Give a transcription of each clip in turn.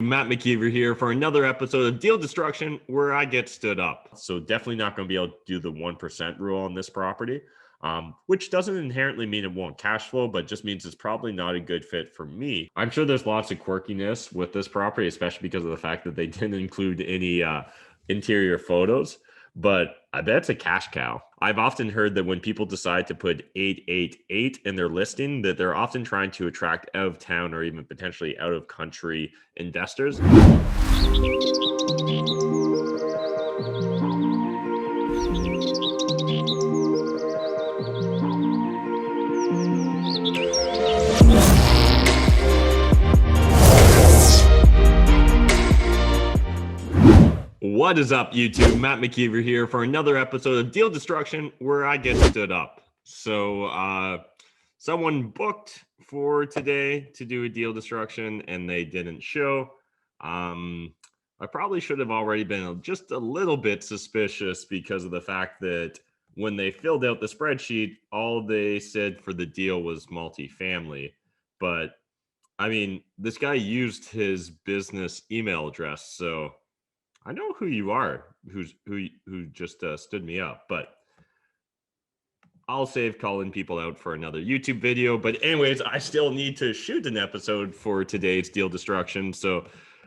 Matt McKeever here for another episode of Deal Destruction where I get stood up. So definitely not going to be able to do the 1% rule on this property, which doesn't inherently mean it won't cash flow, but just means it's probably not a good fit for me. I'm sure there's lots of quirkiness with this property, especially because of the fact that they didn't include any interior photos. But I bet it's a cash cow. I've often heard that when people decide to put 888 in their listing, that they're often trying to attract out of town or even potentially out of country investors. What is up, YouTube? Matt McKeever here for another episode of Deal Destruction where I get stood up. So someone booked for today to do a deal destruction and they didn't show. I probably should have already been just a little bit suspicious because of the fact that when they filled out the spreadsheet, all they said for the deal was multifamily. But I mean, this guy used his business email address, so I know who you are, who just stood me up, but I'll save calling people out for another YouTube video. But anyways, I still need to shoot an episode for today's deal destruction. So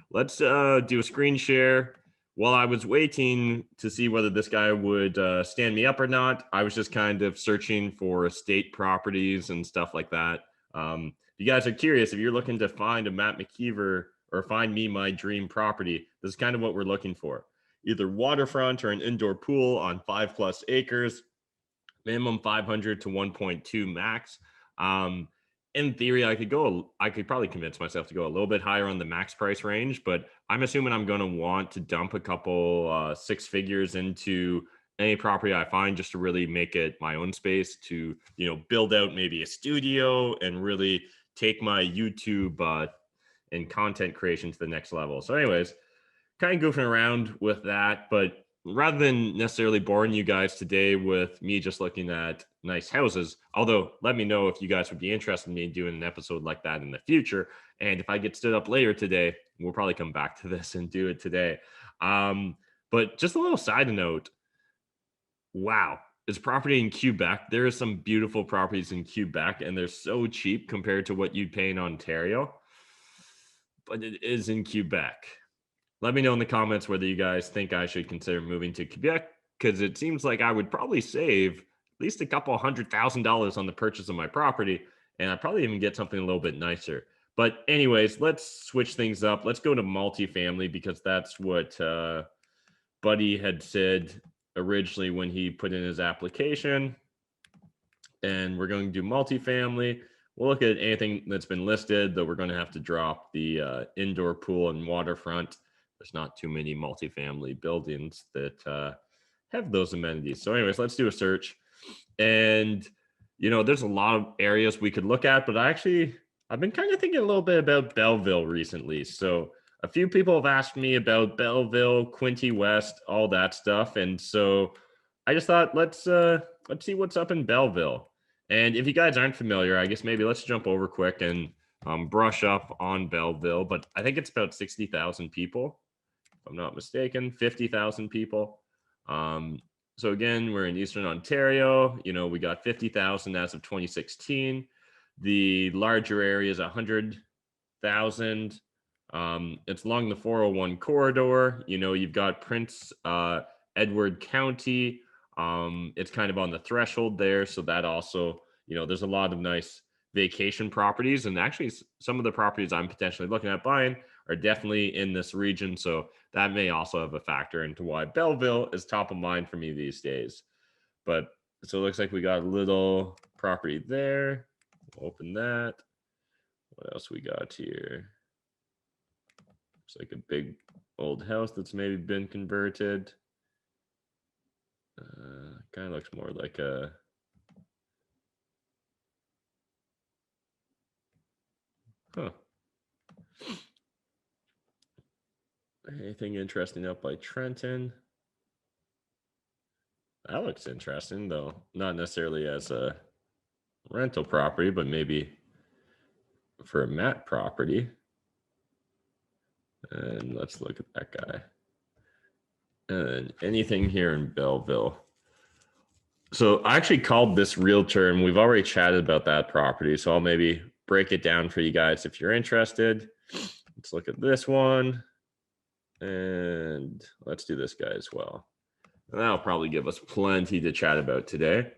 let's do a screen share. While I was waiting to see whether this guy would stand me up or not, I was just kind of searching for estate properties and stuff like that. If you guys are curious, if you're looking to find a Matt McKeever or find me my dream property, this is kind of what we're looking for. Either waterfront or an indoor pool on 5+ acres, minimum 500 to 1.2 max. In theory, I could probably convince myself to go a little bit higher on the max price range, but I'm assuming I'm going to want to dump a couple 6 figures into any property I find just to really make it my own space to, build out maybe a studio and really take my YouTube and content creation to the next level. So anyways, kind of goofing around with that, but rather than necessarily boring you guys today with me just looking at nice houses, although let me know if you guys would be interested in me doing an episode like that in the future. And if I get stood up later today, we'll probably come back to this and do it today. But just a little side note. Wow. It's property in Quebec. There are some beautiful properties in Quebec, and they're so cheap compared to what you'd pay in Ontario. But it is in Quebec. Let me know in the comments whether you guys think I should consider moving to Quebec, because it seems like I would probably save at least a couple $100,000 on the purchase of my property, and I'd probably even get something a little bit nicer. But anyways, let's switch things up. Let's go to multifamily because that's what Buddy had said originally when he put in his application. And we're going to do multifamily. We'll look at anything that's been listed, though we're going to have to drop the indoor pool and waterfront. There's not too many multifamily buildings that have those amenities. So anyways, let's do a search. And, there's a lot of areas we could look at, but I've been kind of thinking a little bit about Belleville recently. So a few people have asked me about Belleville, Quinte West, all that stuff. And so I just thought, let's see what's up in Belleville. And if you guys aren't familiar, I guess maybe let's jump over quick and brush up on Belleville. But I think it's about 60,000 people, if I'm not mistaken, 50,000 people. So again, we're in Eastern Ontario. We got 50,000 as of 2016. The larger area is 100,000. It's along the 401 corridor. You've got Prince Edward County. It's kind of on the threshold there. So that also, there's a lot of nice vacation properties. And actually, some of the properties I'm potentially looking at buying are definitely in this region. So that may also have a factor into why Belleville is top of mind for me these days. But so it looks like we got a little property there. We'll open that. What else we got here? It's like a big old house that's maybe been converted. Kind of looks more like a anything interesting up by Trenton. That looks interesting, though not necessarily as a rental property, but maybe for a Matt property. And let's look at that guy. And anything here in Belleville. So I actually called this realtor, and we've already chatted about that property. So I'll maybe break it down for you guys if you're interested. Let's look at this one. And let's do this guy as well. And that'll probably give us plenty to chat about today.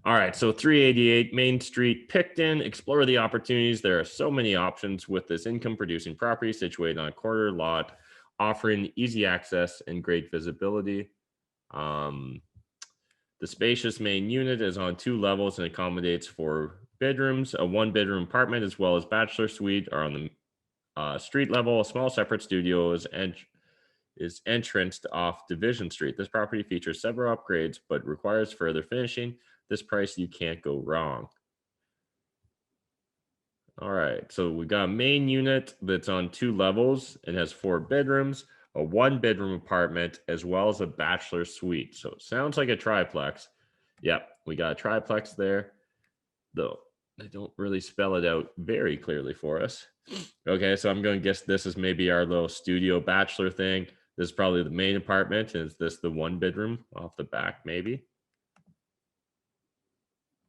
All right, so 388 Main Street, Picton. Explore the opportunities. There are so many options with this income-producing property situated on a quarter lot, offering easy access and great visibility. The spacious main unit is on 2 levels and accommodates 4 bedrooms. A 1-bedroom apartment as well as bachelor suite are on the street level. A small separate studio is entranced off Division Street. This property features several upgrades but requires further finishing. This price, you can't go wrong. All right, so we got a main unit that's on 2 levels and has 4 bedrooms, a 1-bedroom apartment, as well as a bachelor suite. So it sounds like a triplex. Yep, we got a triplex there, though they don't really spell it out very clearly for us. Okay, so I'm going to guess this is maybe our little studio bachelor thing. This is probably the main apartment. Is this the 1-bedroom off the back, maybe?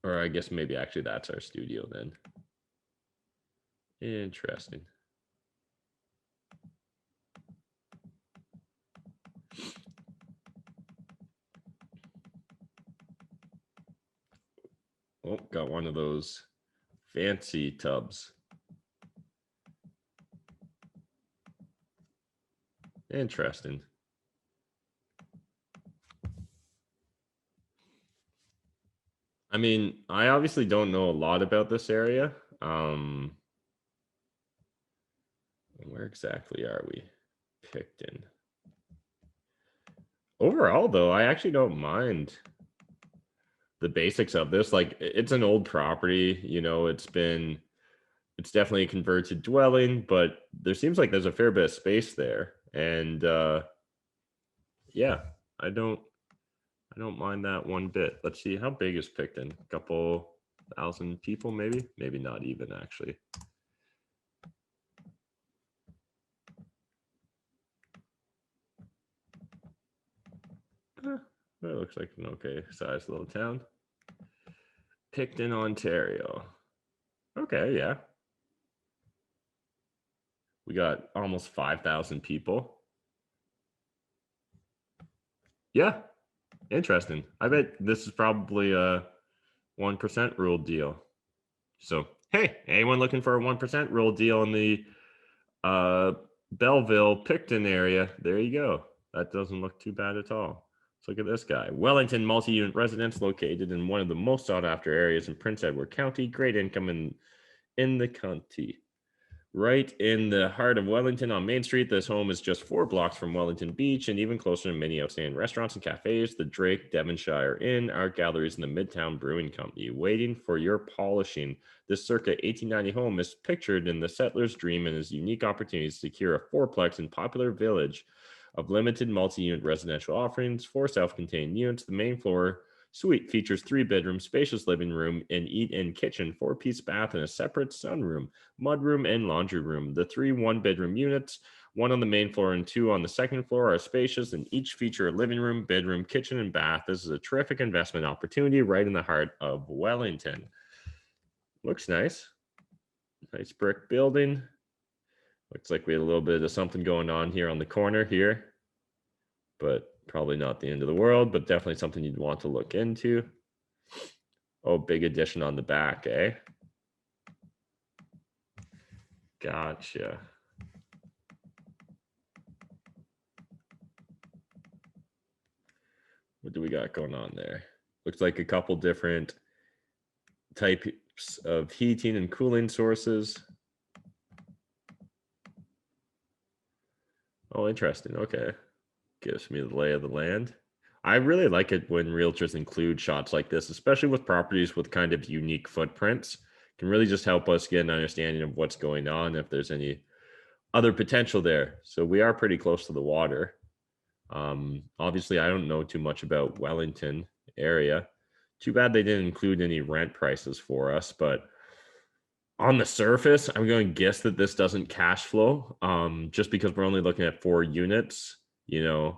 Or I guess maybe actually that's our studio then. Interesting. Oh, got one of those fancy tubs. Interesting. I mean, I obviously don't know a lot about this area. Where exactly are we? Picton. Overall, though, I actually don't mind the basics of this. Like, it's an old property, you know, it's definitely a converted dwelling, but there seems like there's a fair bit of space there. And yeah, I don't mind that one bit. Let's see, how big is Picton? A couple thousand people, maybe not even, actually. It looks like an okay sized little town. Picton, Ontario. Okay, yeah. We got almost 5,000 people. Yeah, interesting. I bet this is probably a 1% rule deal. So, hey, anyone looking for a 1% rule deal in the Belleville, Picton area? There you go. That doesn't look too bad at all. Let's look at this guy. Wellington multi-unit residence located in one of the most sought-after areas in Prince Edward County. Great income in the county. Right in the heart of Wellington on Main Street, this home is just 4 blocks from Wellington Beach and even closer to many outstanding restaurants and cafes. The Drake Devonshire Inn, art galleries, and the Midtown Brewing Company. Waiting for your polishing. This circa 1890 home is pictured in the settler's dream and is unique opportunity to secure a 4-plex in popular village of limited multi-unit residential offerings. 4 self-contained units. The main floor suite features 3 bedrooms, spacious living room, and eat-in kitchen, 4-piece bath, and a separate sunroom, mudroom, and laundry room. The 3 1-bedroom units, 1 on the main floor and 2 on the second floor, are spacious and each feature a living room, bedroom, kitchen, and bath. This is a terrific investment opportunity right in the heart of Wellington. Looks nice. Nice brick building. Looks like we had a little bit of something going on here on the corner here, but probably not the end of the world, but definitely something you'd want to look into. Oh, big addition on the back, eh? Gotcha. What do we got going on there? Looks like a couple different types of heating and cooling sources. Oh, interesting. Okay. Gives me the lay of the land. I really like it when realtors include shots like this, especially with properties with kind of unique footprints. Can really just help us get an understanding of what's going on, if there's any other potential there. So we are pretty close to the water. Obviously, I don't know too much about Wellington area. Too bad they didn't include any rent prices for us, but On the surface, I'm going to guess that this doesn't cash flow, just because we're only looking at 4 units, Yeah,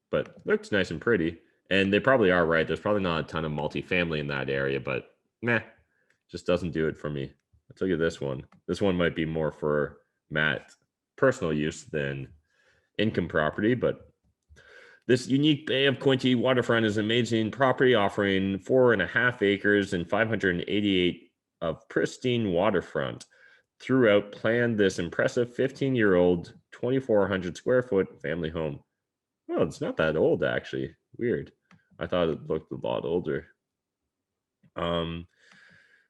but looks nice and pretty. And they probably are right. There's probably not a ton of multifamily in that area, but meh, just doesn't do it for me. Let's look at this one. This one might be more for Matt personal use than income property, but this unique Bay of Quinte waterfront is an amazing property offering 4.5 acres and 588 of pristine waterfront. Throughout, planned this impressive 15-year-old, 2,400 square foot family home. Oh, it's not that old, actually. Weird. I thought it looked a lot older.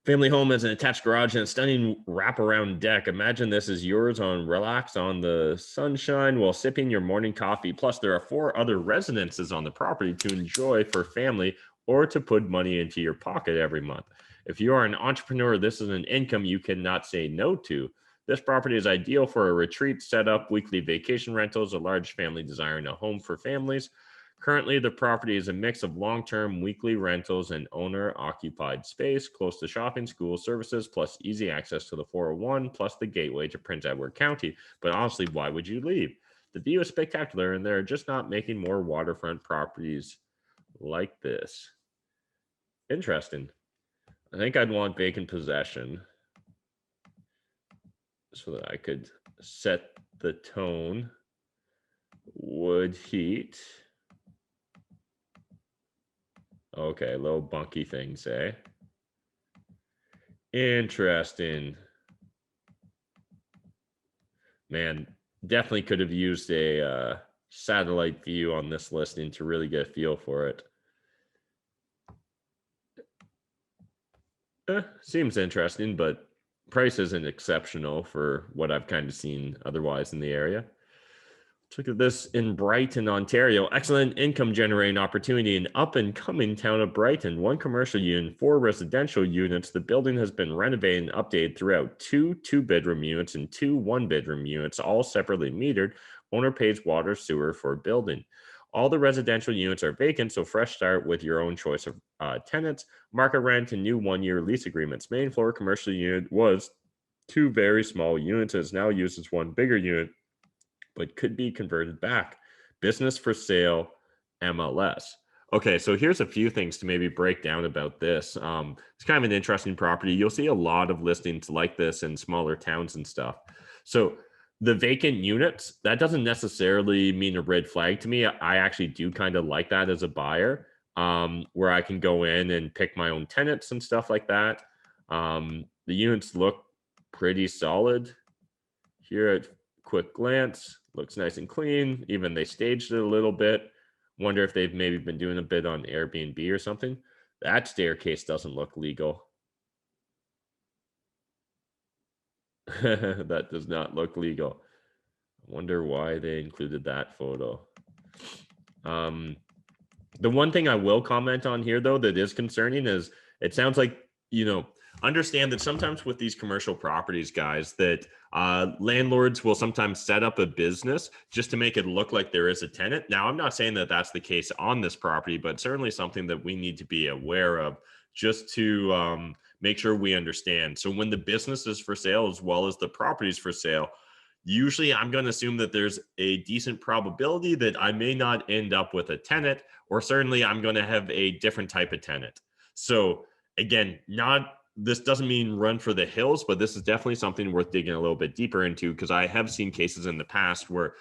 Family home has an attached garage and a stunning wraparound deck. Imagine this is yours on relax on the sunshine while sipping your morning coffee. Plus, there are 4 other residences on the property to enjoy for family or to put money into your pocket every month. If you are an entrepreneur, this is an income you cannot say no to. This property is ideal for a retreat setup, weekly vacation rentals, a large family desiring a home for families. Currently, the property is a mix of long-term weekly rentals and owner-occupied space, close to shopping, school services, plus easy access to the 401, plus the gateway to Prince Edward County. But honestly, why would you leave? The view is spectacular, and they're just not making more waterfront properties like this. Interesting. I think I'd want vacant possession so that I could set the tone. Wood heat. Okay, little bunky things, eh? Interesting. Man, definitely could have used a satellite view on this listing to really get a feel for it. Seems interesting, but price isn't exceptional for what I've kind of seen otherwise in the area. Look at this in Brighton, Ontario. Excellent income generating opportunity in up and coming town of Brighton. 1 commercial unit, 4 residential units. The building has been renovated and updated throughout. 2 2-bedroom units and 2 1-bedroom units, all separately metered. Owner pays water, sewer for building. All the residential units are vacant, so fresh start with your own choice of tenants. Market rent and new 1-year lease agreements. Main floor commercial unit was 2 very small units and is now used as 1 bigger unit, but could be converted back. Business for sale, MLS. Okay, so here's a few things to maybe break down about this. It's kind of an interesting property. You'll see a lot of listings like this in smaller towns and stuff. So the vacant units, that doesn't necessarily mean a red flag to me. I actually do kind of like that as a buyer, where I can go in and pick my own tenants and stuff like that. The units look pretty solid here at quick glance. Looks nice and clean. Even they staged it a little bit. Wonder if they've maybe been doing a bit on Airbnb or something. That staircase doesn't look legal. That does not look legal. I wonder why they included that photo. The one thing I will comment on here, though, that is concerning is it sounds like, understand that sometimes with these commercial properties, guys, that landlords will sometimes set up a business just to make it look like there is a tenant. Now, I'm not saying that that's the case on this property, but certainly something that we need to be aware of just to make sure we understand. So when the business is for sale as well as the property is for sale, usually I'm going to assume that there's a decent probability that I may not end up with a tenant, or certainly I'm going to have a different type of tenant. So again, this doesn't mean run for the hills, but this is definitely something worth digging a little bit deeper into, because I have seen cases in the past where,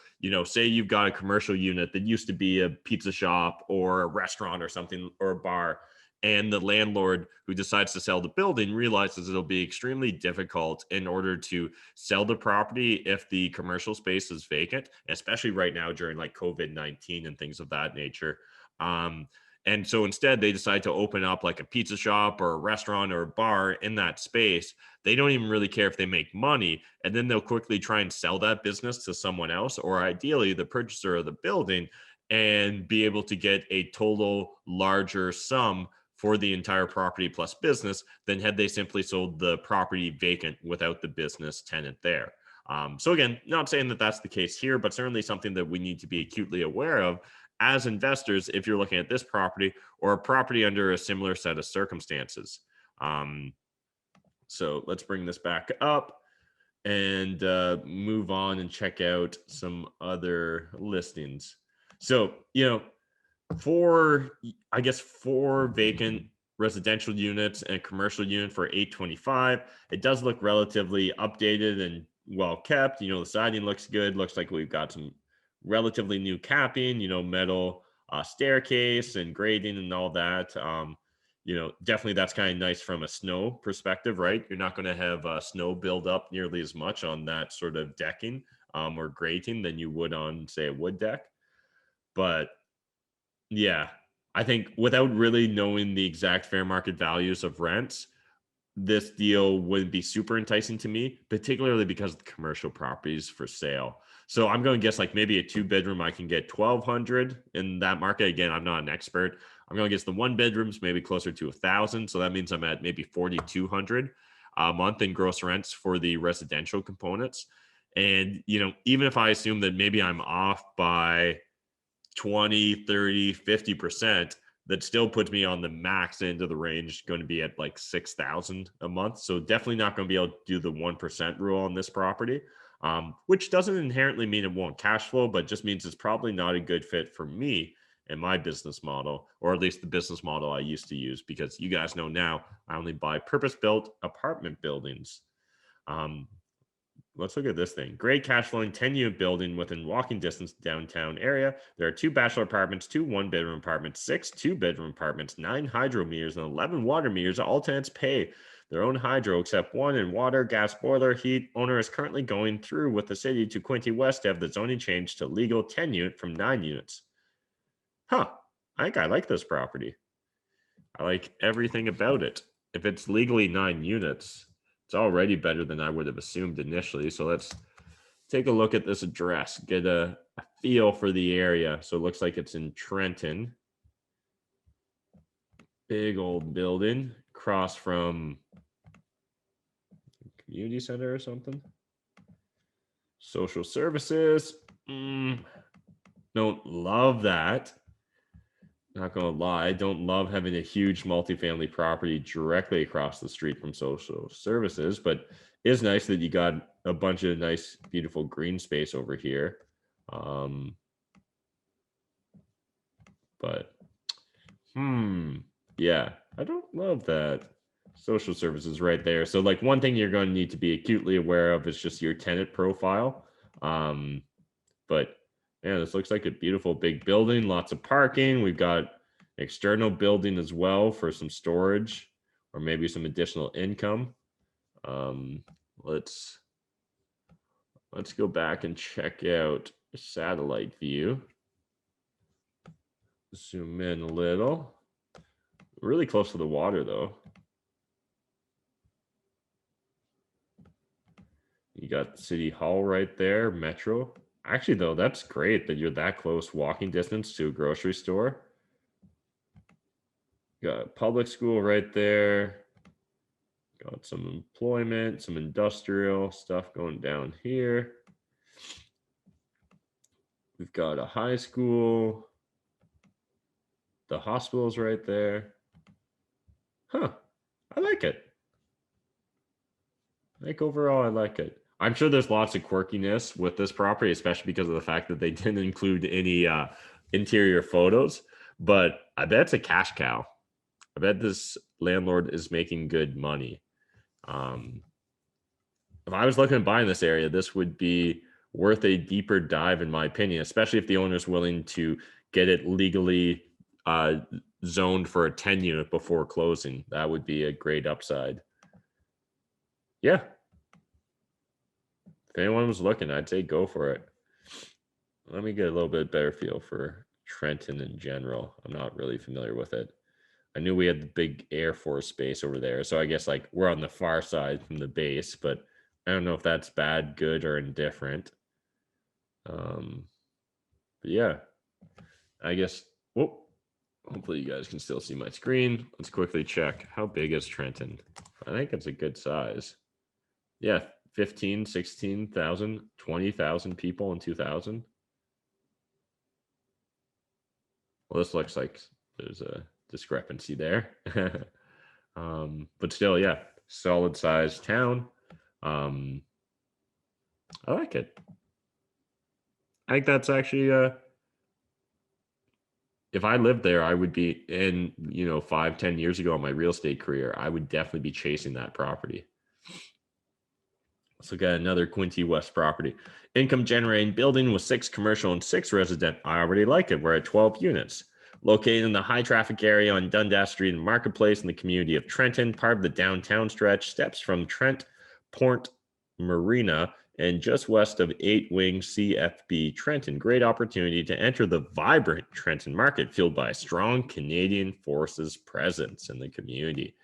say you've got a commercial unit that used to be a pizza shop or a restaurant or something, or a bar, and the landlord who decides to sell the building realizes it'll be extremely difficult in order to sell the property if the commercial space is vacant, especially right now during like COVID-19 and things of that nature. And so instead, they decide to open up like a pizza shop or a restaurant or a bar in that space. They don't even really care if they make money. And then they'll quickly try and sell that business to someone else, or ideally the purchaser of the building, and be able to get a total larger sum for the entire property plus business than had they simply sold the property vacant without the business tenant there. So again, not saying that that's the case here, but certainly something that we need to be acutely aware of as investors if you're looking at this property or a property under a similar set of circumstances. So let's bring this back up and move on and check out some other listings. So, four vacant residential units and commercial unit for $825. It does look relatively updated and well kept. The siding looks good. Looks like we've got some relatively new capping, metal staircase and grading and all that. Definitely that's kind of nice from a snow perspective, right? You're not going to have snow build up nearly as much on that sort of decking or grating than you would on, say, a wood deck. But yeah, I think without really knowing the exact fair market values of rents, this deal wouldn't be super enticing to me, particularly because of the commercial properties for sale. So I'm going to guess like maybe a 2-bedroom I can get 1,200 in that market. Again, I'm not an expert. I'm going to guess the 1-bedrooms maybe closer to 1,000. So that means I'm at maybe 4,200 a month in gross rents for the residential components. And even if I assume that maybe I'm off by 20, 30, 50%, that still puts me on the max end of the range, going to be at like 6,000 a month. So definitely not going to be able to do the 1% rule on this property, which doesn't inherently mean it won't cash flow, but just means it's probably not a good fit for me and my business model, or at least the business model I used to use, because you guys know now I only buy purpose-built apartment buildings. Let's look at this thing. Great cash flowing 10-unit building within walking distance downtown area. There are 2 bachelor apartments, 2 1-bedroom apartments, 6 2-bedroom apartments, 9 hydro meters, and 11 water meters. All tenants pay their own hydro except one, in water, gas boiler, heat. Owner is currently going through with the city to Quinte West to have the zoning changed to legal 10-unit from 9 units. I think I like this property. I like everything about it. If it's legally 9 units, it's already better than I would have assumed initially. So let's take a look at this address, get a feel for the area. So it looks like it's in Trenton. Big old building across from community center or something. Social services. Don't love that. Not gonna lie, don't love having a huge multifamily property directly across the street from social services, but it is nice that you got a bunch of nice, beautiful green space over here. But yeah, I don't love that. Social services right there. So like one thing you're going to need to be acutely aware of is just your tenant profile. But yeah, this looks like a beautiful big building, lots of parking. We've got external building as well for some storage or maybe some additional income. Let's go back and check out satellite view. Zoom in a little. Really close to the water though. You got City Hall right there, Metro. Actually though, that's great that you're that close walking distance to a grocery store. Got public school right there. Got some employment, some industrial stuff going down here. We've got a high school. The hospital's right there. I like it. Overall, I like it. I'm sure there's lots of quirkiness with this property, especially because of the fact that they didn't include any interior photos. But I bet it's a cash cow. I bet this landlord is making good money. If I was looking at buying this area, this would be worth a deeper dive, in my opinion, especially if the owner is willing to get it legally zoned for a 10-unit before closing. That would be a great upside. Yeah. If anyone was looking, I'd say go for it. Let me get a little bit better feel for Trenton in general. I'm not really familiar with it. I knew we had the big Air Force base over there. So I guess like we're on the far side from the base, but I don't know if that's bad, good, or indifferent. But yeah, I guess, hopefully you guys can still see my screen. Let's quickly check. How big is Trenton? I think it's a good size. Yeah, 15, 16,000, 20,000 people in 2000. Well, this looks like there's a discrepancy there. But still, yeah, solid sized town. I like it. I think that's actually if I lived there, I would be in, 5, 10 years ago in my real estate career, I would definitely be chasing that property. Let's look at another Quincy West property. Income generating building with 6 commercial and 6 resident. I already like it. We're at 12 units. Located in the high traffic area on Dundas Street and Marketplace in the community of Trenton, part of the downtown stretch, steps from Trent Port Marina and just west of 8 Wing CFB Trenton. Great opportunity to enter the vibrant Trenton market, fueled by a strong Canadian Forces presence in the community.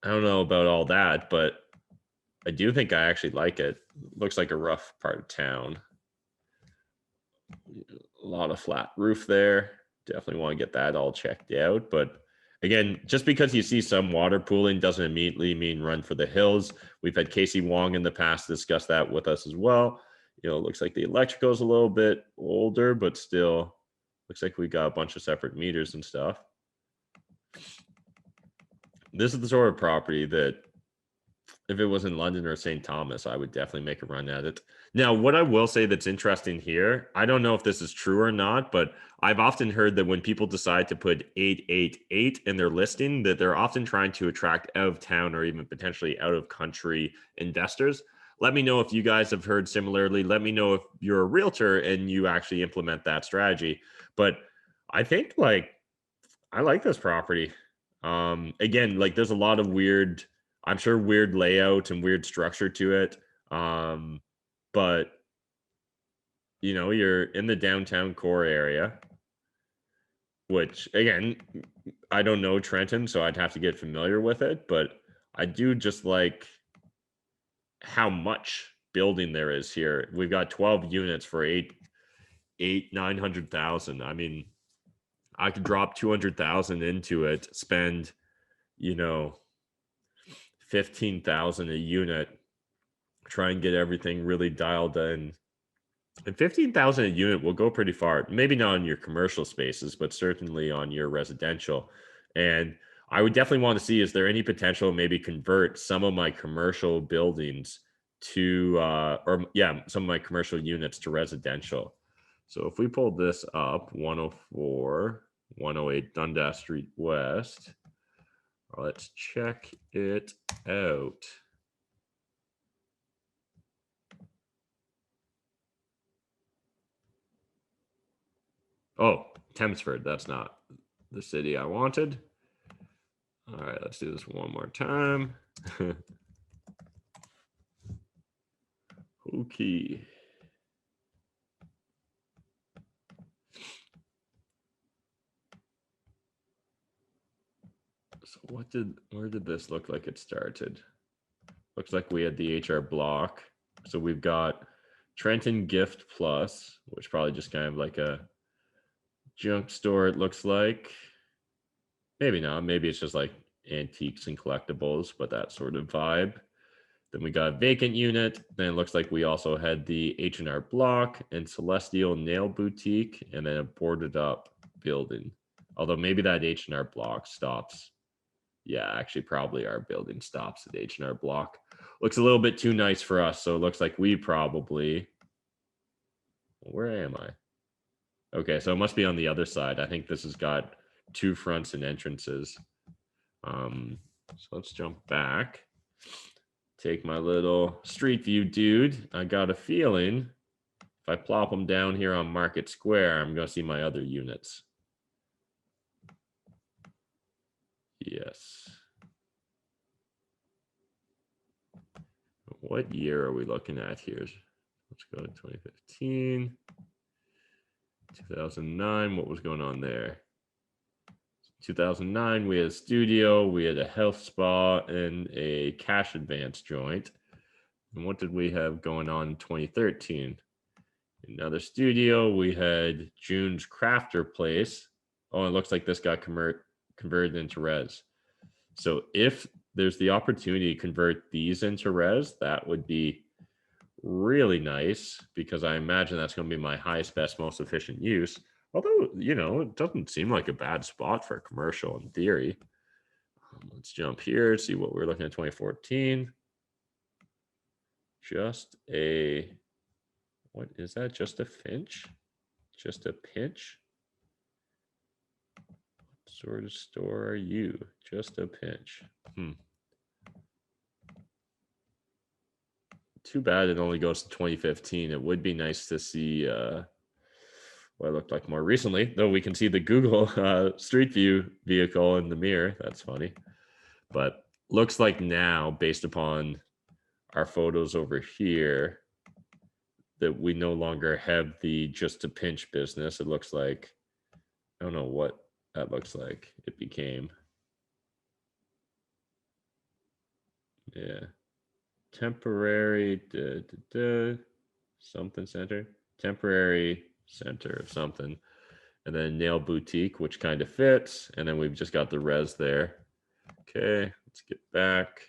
I don't know about all that, but I do think I actually like it. Looks like a rough part of town. A lot of flat roof there. Definitely want to get that all checked out. But again, just because you see some water pooling doesn't immediately mean run for the hills. We've had Casey Wong in the past discuss that with us as well. It looks like the electrical is a little bit older, but still looks like we got a bunch of separate meters and stuff. This is the sort of property that if it was in London or St. Thomas, I would definitely make a run at it. Now, what I will say that's interesting here, I don't know if this is true or not, but I've often heard that when people decide to put 888 in their listing, that they're often trying to attract out of town or even potentially out of country investors. Let me know if you guys have heard similarly. Let me know if you're a realtor and you actually implement that strategy. But I think I like this property. Again, there's a lot of weird, I'm sure, weird layout and weird structure to it. But you're in the downtown core area, which again, I don't know Trenton, so I'd have to get familiar with it, but I do just like how much building there is here. We've got 12 units for 900,000. I mean, I could drop 200,000 into it, spend, 15,000 a unit, try and get everything really dialed in. And 15,000 a unit will go pretty far. Maybe not on your commercial spaces, but certainly on your residential. And I would definitely want to see, is there any potential maybe convert some of my commercial buildings to, some of my commercial units to residential. So if we pulled this up, 104, 108 Dundas Street West, let's check it out. Oh, Thamesford. That's not the city I wanted. All right, let's do this one more time. Okay. So where did this look like it started? Looks like we had the HR block. So we've got Trenton Gift Plus, which probably just kind of like a junk store, it looks like. Maybe not. Maybe it's just like antiques and collectibles, but that sort of vibe. Then we got vacant unit. Then it looks like we also had the H&R Block and Celestial Nail Boutique, and then a boarded up building. Although maybe that H&R Block stops. Yeah, actually probably our building stops at H&R Block. Looks a little bit too nice for us, so it looks like we probably... Where am I? Okay, so it must be on the other side. I think this has got 2 fronts and entrances. So let's jump back. Take my little street view dude. I got a feeling if I plop them down here on Market Square, I'm going to see my other units. Yes. What year are we looking at here? Let's go to 2015. 2009, what was going on there? 2009, we had a studio, we had a health spa, and a cash advance joint. And what did we have going on in 2013? Another studio, we had June's Crafter Place. Oh, it looks like this got converted into res. So if there's the opportunity to convert these into res, that would be really nice, because I imagine that's going to be my highest, best, most efficient use. Although, it doesn't seem like a bad spot for a commercial in theory. Let's jump here, see what we're looking at 2014. Just a, what is that? Just a finch? Just a pinch? What sort of store are you? Just a pinch. Too bad it only goes to 2015. It would be nice to see what it looked like more recently, though we can see the Google Street View vehicle in the mirror. That's funny. But looks like now, based upon our photos over here, that we no longer have the just a pinch business. It looks like, I don't know what that looks like. It became, yeah, temporary something center, temporary center of something, and then nail boutique, which kind of fits, and then we've just got the res there. Okay, let's get back.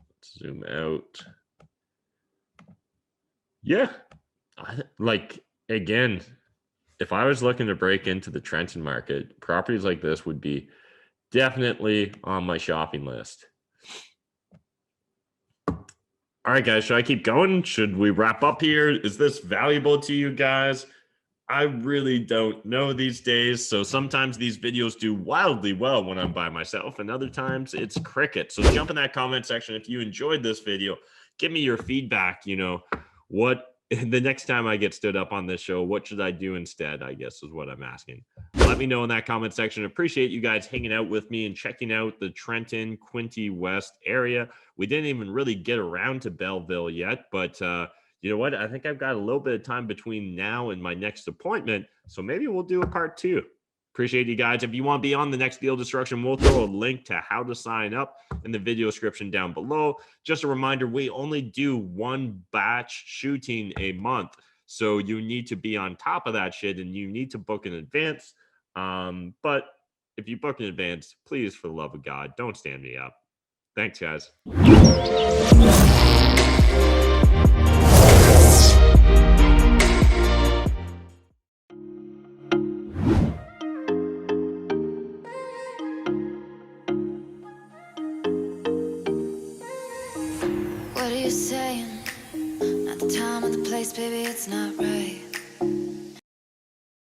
Let's zoom out. Yeah, like, again, if I was looking to break into the Trenton market, properties like this would be definitely on my shopping list. All right, guys, should I keep going? Should we wrap up here? Is this valuable to you guys? I really don't know these days. So sometimes these videos do wildly well when I'm by myself, and other times it's cricket. So jump in that comment section if you enjoyed this video. Give me your feedback. You know, what the next time I get stood up on this show, what should I do instead, I guess is what I'm asking. Let me know in that comment section. Appreciate you guys hanging out with me and checking out the Trenton, Quinte West area. We didn't even really get around to Belleville yet, but you know what? I think I've got a little bit of time between now and my next appointment, so maybe we'll do a part 2. Appreciate you guys. If you want to be on the next Deal Destruction, we'll throw a link to how to sign up in the video description down below. Just a reminder, we only do 1 batch shooting a month, so you need to be on top of that shit, and you need to book in advance. But if you book in advance, please, for the love of God, don't stand me up. Thanks, guys. What are you saying? Not the time or the place, baby, it's not right.